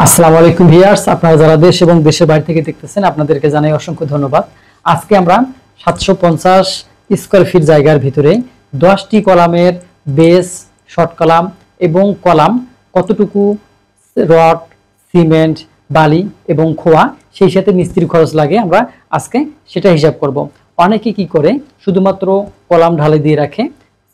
আসসালামু আলাইকুম ভিউয়ার্স, আপনারা যারা দেশ এবং দেশের বাইরে থেকে দেখতেছেন আপনাদেরকে জানাই অসংখ্য ধন্যবাদ। আজকে আমরা 750 স্কয়ার ফিট জায়গার ভিতরে 10টি কলামের বেস, শর্ট কলাম এবং কলাম কতটুকু রড, সিমেন্ট, বালি এবং খোয়া, সেই সাথে মিস্ত্রি খরচ লাগে আমরা আজকে সেটা হিসাব করব। অনেকে কি করে শুধুমাত্র কলাম ঢালাই দিয়ে রাখে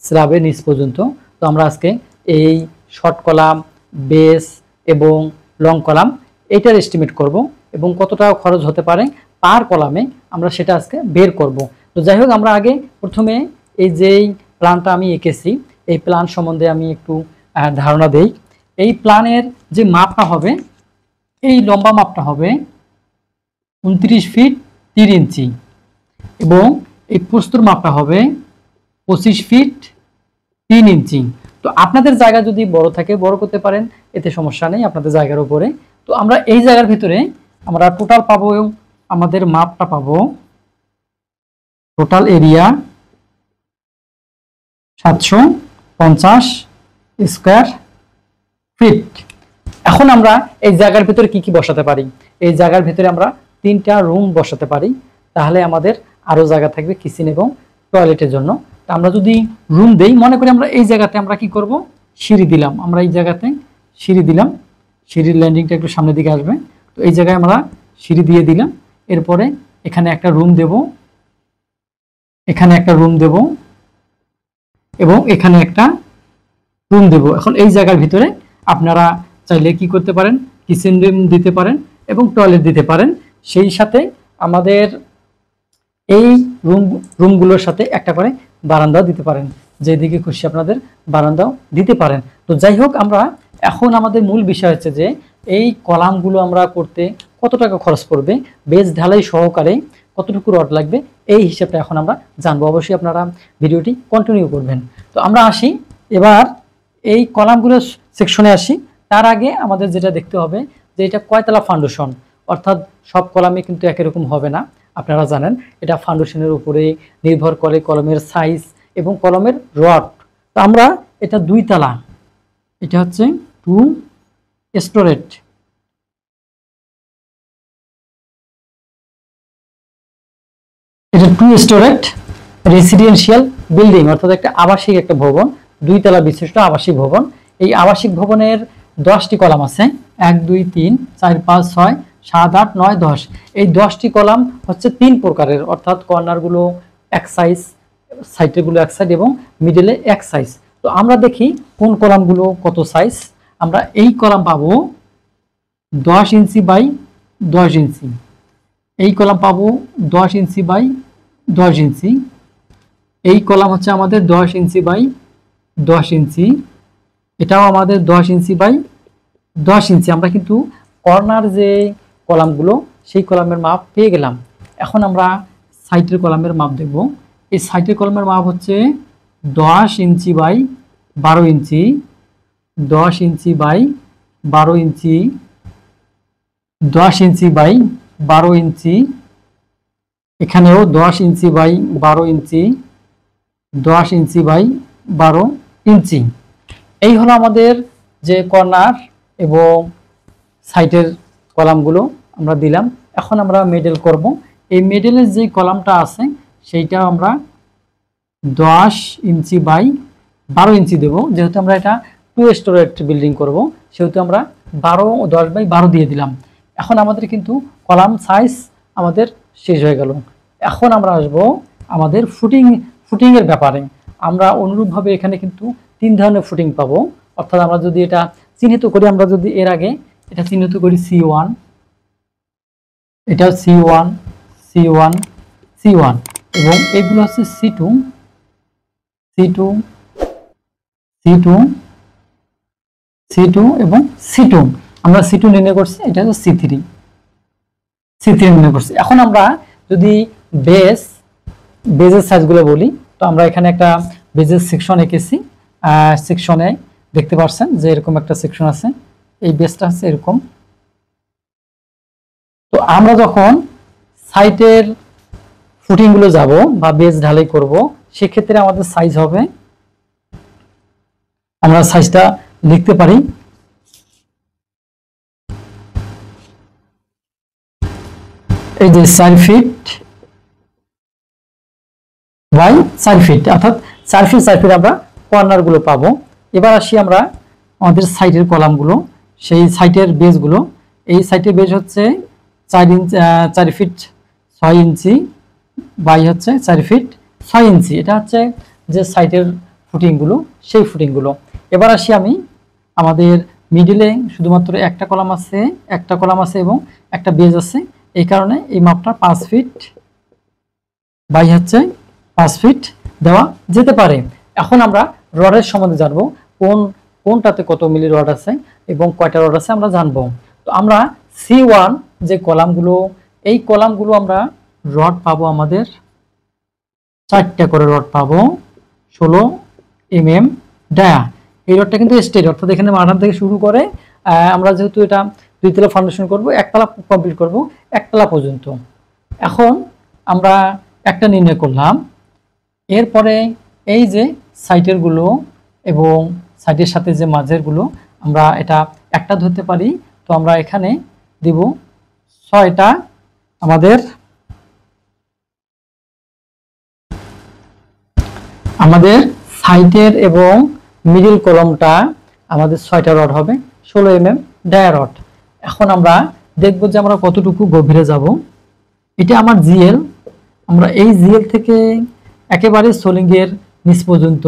স্ল্যাবের নিচ পর্যন্ত। তো আমরা আজকে এই শর্ট কলাম, বেস এবং লং কলাম এটার এস্টিমেট করব এবং কত টাকা খরচ হতে পারে পার কলামে আমরা সেটা আজকে বের করব। তো যাই হোক, আমরা আগে প্রথমে এই যেই প্ল্যানটা আমি এঁকেছি এই প্ল্যান সম্বন্ধে আমি একটু ধারণা দেই। এই প্ল্যানের যে মাপটা হবে, এই লম্বা মাপটা হবে 29 ফিট 3 ইঞ্চি এবং এই প্রস্থর মাপটা হবে 25 ফিট 3 ইঞ্চি। তো আপনাদের জায়গা যদি বড় থাকে বড় করতে পারেন, এতে সমস্যা নেই আপনাদের জায়গার উপরে। তো আমরা এই জায়গার ভিতরে আমরা টোটাল পাবো, আমাদের মাপটা পাবো টোটাল এরিয়া 750 স্কয়ার ফিট। এখন আমরা এই জায়গার ভিতরে কি কি বসাতে পারি? এই জায়গার ভিতরে আমরা 3টা রুম বসাতে পারি, তাহলে আমাদের আরো জায়গা থাকবে কিচেন এবং টয়লেটের জন্য। আমরা যদি রুম দেই, মনে করি আমরা এই জায়গাতে আমরা কি করব, সিঁড়ি দিলাম। আমরা এই জায়গাতে সিঁড়ি দিলাম, সিঁড়ির ল্যান্ডিংটা একটু সামনের দিকে আসবে। তো এই জায়গায় আমরা সিঁড়ি দিয়ে দিলাম। এরপরে এখানে একটা রুম দেব, এখানে একটা রুম দেব এবং এখানে একটা রুম দেব। এখন এই জায়গার ভিতরে আপনারা চাইলে কি করতে পারেন, কিচেন রুম দিতে পারেন এবং টয়লেট দিতে পারেন। সেই সাথে আমাদের এই রুমগুলোর সাথে একটা করে বারান্দাও দিতে পারেন, যেদিকে খুশি আপনাদের বারান্দাও দিতে পারেন। তো যাই হোক, আমরা এখন আমাদের মূল বিষয় হচ্ছে যে এই কলামগুলো আমরা করতে কত টাকা খরচ পড়বে, বেস ঢালাই সহকারে কতটুকু রড লাগবে, এই হিসাবটা এখন আমরা জানবো। অবশ্যই আপনারা ভিডিওটি কন্টিনিউ করবেন। তো আমরা আসি এবার এই কলামগুলোর সেকশনে আসি। তার আগে আমাদের যেটা দেখতে হবে যে এটা কয়তলা ফাউন্ডেশন, অর্থাৎ সব কলামে কিন্তু একই রকম হবে না। আপনারা জানেন এটা ফাউন্ডেশনের উপরে নির্ভর করে, কলমের সাইজ এবং কলমের রড। তো আমরা এটা 2 তলা, এটা হচ্ছে 2 স্টোরেট। এটা 2 স্টোরেট রেসিডেন্সিয়াল বিল্ডিং, অর্থাৎ একটা আবাসিক একটা ভবন, 2 তলা বিশিষ্ট আবাসিক ভবন। এই আবাসিক ভবনের 10টি কলাম আছে, 1 2 3 4 5 6 7 8 9 10। এই 10টি কলাম হচ্ছে 3 প্রকারের, অর্থাৎ কর্নারগুলো এক সাইজ, সাইডেরগুলো এক সাইড এবং মিডলে এক সাইজ। তো আমরা দেখি কোন কলামগুলো কত সাইজ। আমরা এই কলাম পাবো 10 ইঞ্চি বাই 10 ইঞ্চি, এই কলাম পাবো 10 ইঞ্চি বাই 10 ইঞ্চি, এই কলাম হচ্ছে আমাদের 10 ইঞ্চি বাই 10 ইঞ্চি, এটাও আমাদের 10 ইঞ্চি বাই 10 ইঞ্চি। আমরা কিন্তু কর্নার যে কলামগুলো সেই কলামের মাপ পেয়ে গেলাম। এখন আমরা সাইডের কলামের মাপ দেখব। এই সাইডের কলামের মাপ হচ্ছে 10 inch by 12 inch, 10 inch by 12 inch, 10 inch by 12 inch, এখানেও 10 inch by 12 inch, 10 inch by 12 ইঞ্চি। এই হলো আমাদের যে কর্নার এবং সাইডের কলামগুলো আমরা দিলাম। এখন আমরা মিডল করব। এই মিডলের যে কলামটা আছে সেইটা আমরা 10 ইঞ্চি বাই 12 ইঞ্চি দেব। যেহেতু আমরা এটা 2 স্টোরেট বিল্ডিং করব, সেহেতু আমরা 10 বাই 12 দিয়ে দিলাম। এখন আমাদের কিন্তু কলাম সাইজ আমাদের শেষ হয়ে গেল। এখন আমরা আসব আমাদের ফুটিংয়ের ব্যাপারে। আমরা অনুরূপভাবে এখানে কিন্তু 3 ধরনের ফুটিং পাবো। অর্থাৎ আমরা যদি এটা চিহ্নিত করি, আমরা যদি এর আগে এটা চিহ্নিত করি C1, এটা C1 C1 C1 এবং এগুলো হচ্ছে C2 C2 C2 C2 এবং C2। আমরা C2 নির্ণয় করছি, এটা হচ্ছে C3 নির্ণয় করছি। এখন আমরা যদি বেজের সাইজগুলো বলি, তো আমরা এখানে একটা বেজের সেকশন এঁকেছি। সেকশনে দেখতে পাচ্ছেন যে এরকম একটা সেকশন আছে, এই বেসটা আছে এরকম। তো আমরা যখন সাইটের ফুটিংগুলো যাব বা বেস ঢালাই করব, সেক্ষেত্রে আমাদের সাইজ হবে, আমরা সাইজটা লিখতে পারি এই যে 4 ফিট বাই 4 ফিট, অর্থাৎ 4 ফিট 4 ফিট আমরা কর্নার গুলো পাবো। এবার আসি আমরা আমাদের সাইডের কলামগুলো, সেই সাইডের বেজগুলো। এই সাইডের বেজ হচ্ছে 4 ফিট 6 ইঞ্চি বাই হচ্ছে 4 ফিট 6 ইঞ্চি। এটা হচ্ছে যে সাইডের ফুটিংগুলো, সেই ফুটিংগুলো। এবার আসি আমি আমাদের মিডিলে শুধুমাত্র একটা কলাম আছে এবং একটা বেজ আছে, এই কারণে এই মাপটা 5 ফিট বাই হচ্ছে 5 ফিট দেওয়া যেতে পারে। এখন আমরা রডের সম্বন্ধে জানবো, কোনটাতে কত মিলি রড আছে এবং কয়টা রড আছে আমরা জানবো। তো আমরা C1 যে কলামগুলো, এই কলামগুলো আমরা রড পাবো আমাদের 4টা করে রড পাবো 16 mm ডায়া। এই রডটা কিন্তু স্টেট, অর্থাৎ এখানে মাথার থেকে শুরু করে আমরা যেহেতু এটা 2 তলা ফাউন্ডেশন করব, 1 তলা কমপ্লিট করব 1 তলা পর্যন্ত। এখন আমরা একটা নির্ণয় করলাম। এরপরে এই যে সাইডের গুলো এবং সাইডের সাথে যে মাঝের গুলো, আমরা এটা একটা ধরতে পারি। তো আমরা এখানে দিব 6টা আমাদের সাইডের এবং মিডল কলামটা আমাদের 6টা রড হবে 16 mm ডায়া রড। এখন আমরা দেখব যে আমরা কতটুকু গভীরে যাব। এটা আমার জিএল, আমরা এই জিএল থেকে একেবারে সোলিং এর নিচ পর্যন্ত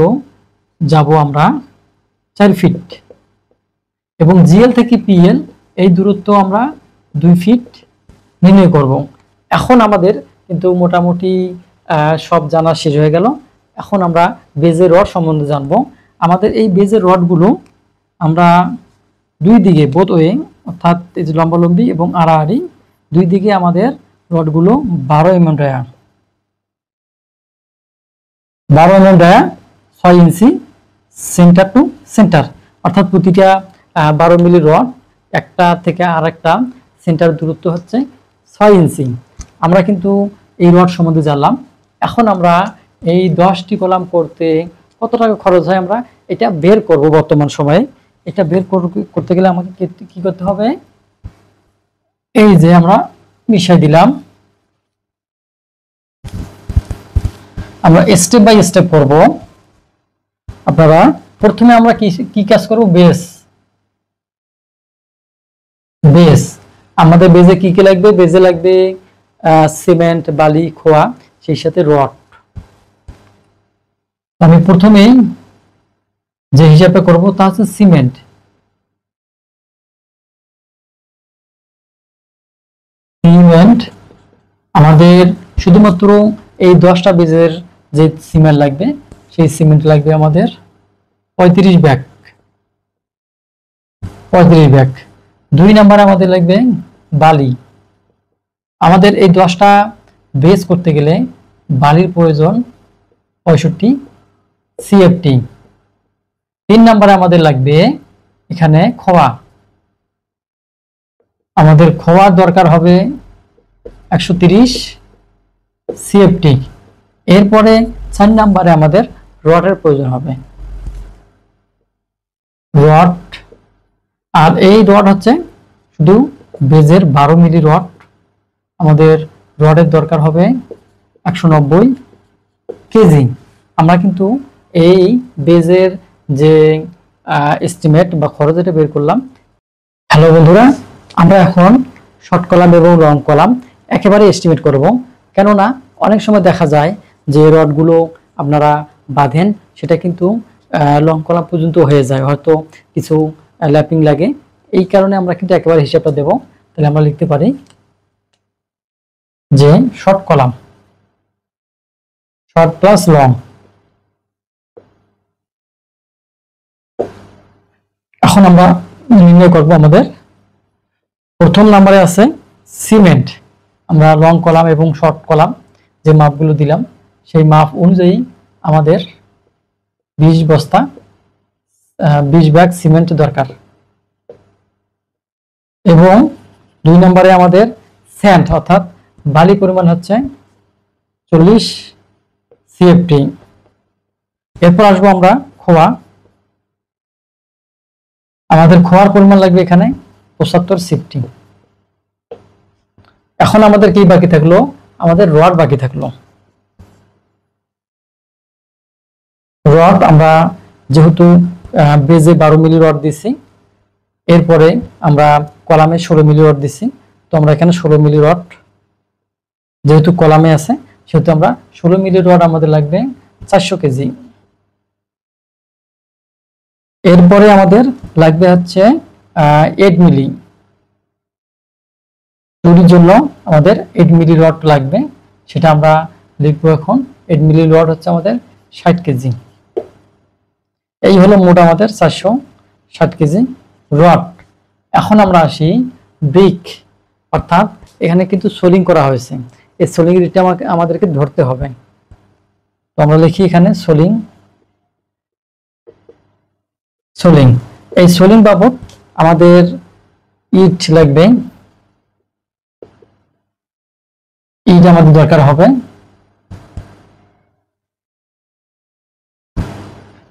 যাব আমরা 4 ফিট, এবং জিএল থেকে পিএল এই দূরত্ব আমরা 2 ফিট নির্ণয় করব। এখন আমাদের কিন্তু মোটামুটি সব জানা শেষ হয়ে গেল। এখন আমরা বেজের রড সম্বন্ধে জানবো। আমাদের এই বেজের রডগুলো আমরা দুই দিকে বোথ ওয়ে, অর্থাৎ এই যে লম্বালম্বি এবং আড়াআড়ি দুই দিকে আমাদের রডগুলো 12 mm ডায়া, 12 mm ডায়া 6 ইঞ্চি সেন্টার টু সেন্টার, অর্থাৎ প্রতিটা 12 মিলি রড একটা থেকে আরেকটা সেন্টার দূরত্ব হচ্ছে 6 ইঞ্চি। আমরা কিন্তু এই রড সম্বন্ধে জানলাম। এখন আমরা এই 10টি কলাম করতে কত টাকা খরচ হয় আমরা এটা বের করব। বর্তমান সময়ে এটা বের করতে গেলে আমাকে কি করতে হবে, এই যে আমরা মিশাই দিলাম। আমরা স্টেপ বাই স্টেপ করব। আপনারা প্রথমে আমরা কি কাজ করব, বেস। আমাদের বেজে কি কি লাগবে, বেজে লাগবে সিমেন্ট, বালি, খোয়া, সেই সাথে রড। আমি প্রথমেই যে হিসাবটা করব তা হচ্ছে সিমেন্ট। আমাদের শুধুমাত্র এই 10টা বেজের যে সিমেন্ট লাগবে, সেই সিমেন্ট লাগবে আমাদের 35 ব্যাগ। 2 নম্বরে আমাদের লাগবে বালি। আমাদের এই 10টা বেজ করতে গেলে বালির প্রয়োজন 65 CFT। 3 নম্বরে আমাদের লাগবে এখানে খোয়া। আমাদের খোয়ার দরকার হবে 130 CFT। এরপরে 4 নম্বরে আমাদের রডের প্রয়োজন হবে, রড। আর এই রড হচ্ছে শুধু বেজের 12 মিলি রড। আমাদের রডের দরকার হবে 190 কেজি। আমরা কিন্তু এই বেজের যে এস্টিমেট বা খরচ এটা বের করলাম। হ্যালো বন্ধুরা, আমরা এখন শর্ট কলাম এবং লং কলাম একেবারে এস্টিমেট করব। কেননা অনেক সময় দেখা যায় যে রডগুলো আপনারা বাঁধেন, সেটা কিন্তু লং কলাম পর্যন্ত হয়ে যায়, হয়তো কিছু ল্যাপিং লাগে। এই কারণে আমরা কিন্তু একেবারে হিসাবটা দেব। তাহলে আমরা লিখতে পারি যে short column, short plus long. এখন আমরা নির্ণয় করব। আমাদের প্রথম নম্বরে আছে সিমেন্ট। আমরা লং কলাম এবং শর্ট কলাম যে মাপগুলো দিলাম, সেই মাপ অনুযায়ী আমাদের 20 বস্তা 20 ব্যাগ সিমেন্ট দরকার। এবং 2 নম্বরে আমাদের স্যান্ড অর্থাৎ বালি পরিমাণ হচ্ছে 40 CFT। এরপর আসবো আমরা খোয়া। আমাদের খোয়ার পরিমাণ লাগবে এখানে 75 CFT। এখন আমাদের কি বাকি থাকলো, আমাদের রড বাকি থাকলো। রড আমরা যেহেতু বেজে 12 মিলি রড দিছি, এরপরে আমরা কলামে 16 মিলি রড দিছি, তো আমরা এখানে 16 মিলি রড যেহেতু কলামে আছে সেহেতু আমরা 16 মিলি রড আমাদের লাগবে 400 কেজি। এরপরে আমাদের লাগবে হচ্ছে 8 মিলি, তৈরির জন্য আমাদের 8 মিলি রড লাগবে, সেটা আমরা লিখবো এখন। 8 মিলি রড হচ্ছে আমাদের 60 কেজি। এই হলো মোট আমাদের 460 কেজি রড। এখন আমরা আসি ব্রিক, অর্থাৎ এখানে কিন্তু সোলিং করা হয়েছে, এই সোলিং রেটটা আমাদেরকে ধরতে হবে। তো আমরা লিখি এখানে সোলিং। সোলিং, এই সোলিং বাবদ আমাদের ইট লাগবে, ইট আমাদের দরকার হবে।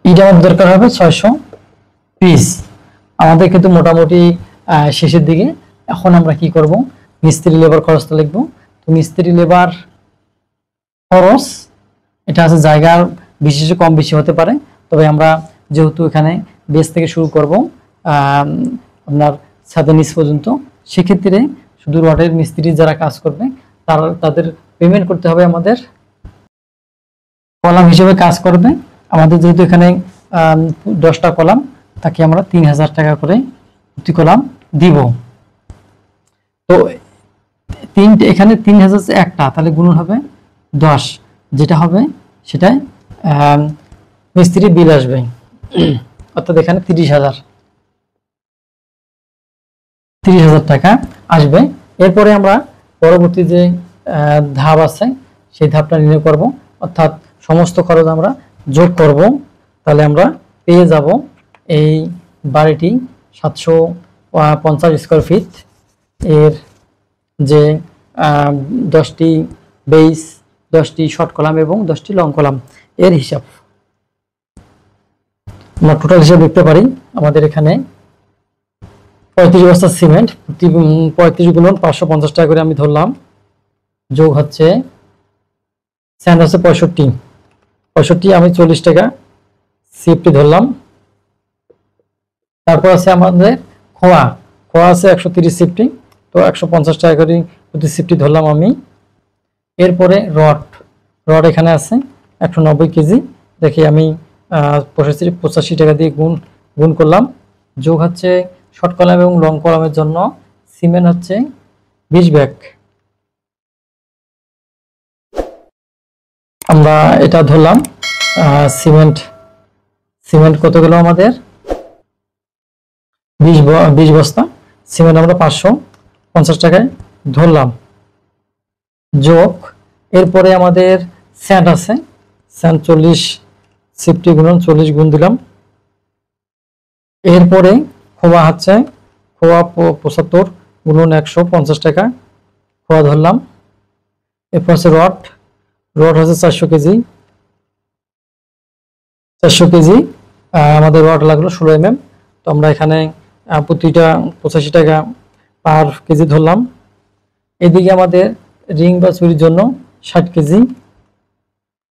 ইট আমাদের দরকার হবে 600 পিস। আমাদের কিন্তু মোটামুটি শেষের দিকে। এখন আমরা কি করব, মিস্ত্রি লেবার খরচটা লিখবো। তো মিস্ত্রি লেবার খরচ এটা আছে জায়গার বিশেষে কম বেশি হতে পারে, তবে আমরা যেহেতু এখানে বেস থেকে শুরু করব আপনার ছাদের নিচ পর্যন্ত, সেক্ষেত্রে শুধু রডের মিস্ত্রি যারা কাজ করবে তাদের পেমেন্ট করতে হবে আমাদের। কলাম হিসেবে কাজ করবে আমাদের, যেহেতু এখানে 10টা কলাম, তাকে আমরা 3000 টাকা করে প্রতি কলাম দিব। তো এখানে 3000 একটা, তাহলে গুণন হবে 10, যেটা হবে সেটাই মিস্ত্রি বিল আসবে, অর্থাৎ এখানে 30,000 টাকা আসবে। এরপরে আমরা পরবর্তী যে ধাপ আছে সেই ধাপটা নির্ণয় করব, অর্থাৎ সমস্ত খরচ আমরা যোগ করব, তাহলে আমরা পেয়ে যাব এই বাড়িটি 750 স্কয়ার ফিট, এর যে 10টি বেস, 10টি শর্ট কলাম এবং 10টি লং কলাম, এর হিসাব আমরা টোটাল হিসাব দেখতে পারি। আমাদের এখানে 35 বস্তা সিমেন্ট, 35 গুণন 550 টাকা করে আমি ধরলাম, যোগ হচ্ছে স্যান্ড হচ্ছে 65 আমি 40 টাকা সিএফটি ধরলাম। তারপর আছে আমাদের খোয়া আছে 130 সিএফটি, তো 150 টাকা করে প্রতি সিএফটি ধরলাম আমি। এরপরে রড এখানে আছে 190 কেজি, দেখি আমি 85 টাকা দিয়ে গুণ করলাম, যোগ হচ্ছে শর্ট কলাম এবং লং কলামের জন্য সিমেন্ট হচ্ছে 20 ব্যাগ, আমরা এটা ধরলাম। সিমেন্ট কত গেল আমাদের 20 বস্তা সিমেন্ট আমরা 550 টাকায় ধরলাম, যোগ এরপরে আমাদের স্যান্ড আছে, স্যান্ড 40 সিফটি গুণন 40 গুণ দিলাম। এরপরে খোয়া হচ্ছে 75 গুণন 150 টাকা খোয়া ধরলাম। এরপর আছে রড হচ্ছে 400 কেজি, আমাদের রড লাগলো 16 mm, তো আমরা এখানে প্রতিটা 85 টাকা পার কেজি ধরলাম। এদিকে আমাদের রিং বা চুরির জন্য 60 কেজি,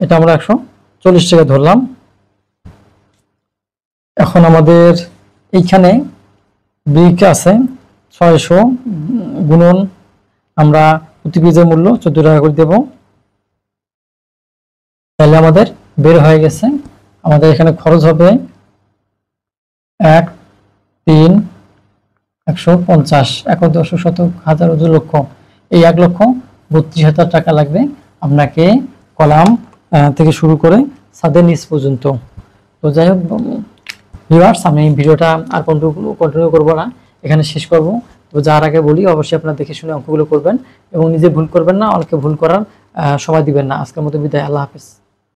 এটা আমরা 140 টাকা ধরলাম। এখন আমাদের এইখানে ব্রিক আছে 600 গুণন আমরা প্রতি পিসের মূল্য 14 টাকা করে দেব, তাহলে আমাদের বের হয়ে গেছে। আমাদের এখানে খরচ হবে 1 3 150 10 শতক হাজার লক্ষ, এই 1,32,000 টাকা লাগবে আপনাকে কলাম থেকে শুরু করে ছাদের নিচ পর্যন্ত। তো যাই হোক ভিউয়ার্স, আমি ভিডিওটা আর কন্টিনিউ করবো না, এখানে শেষ করব। তো যার আগে বলি অবশ্যই আপনারা দেখে শুনে অঙ্কগুলো করবেন এবং নিজে ভুল করবেন না, অনেকে ভুল করার সময় দিবেন না। আজকের মতো বিদায়, আল্লাহ হাফেজ।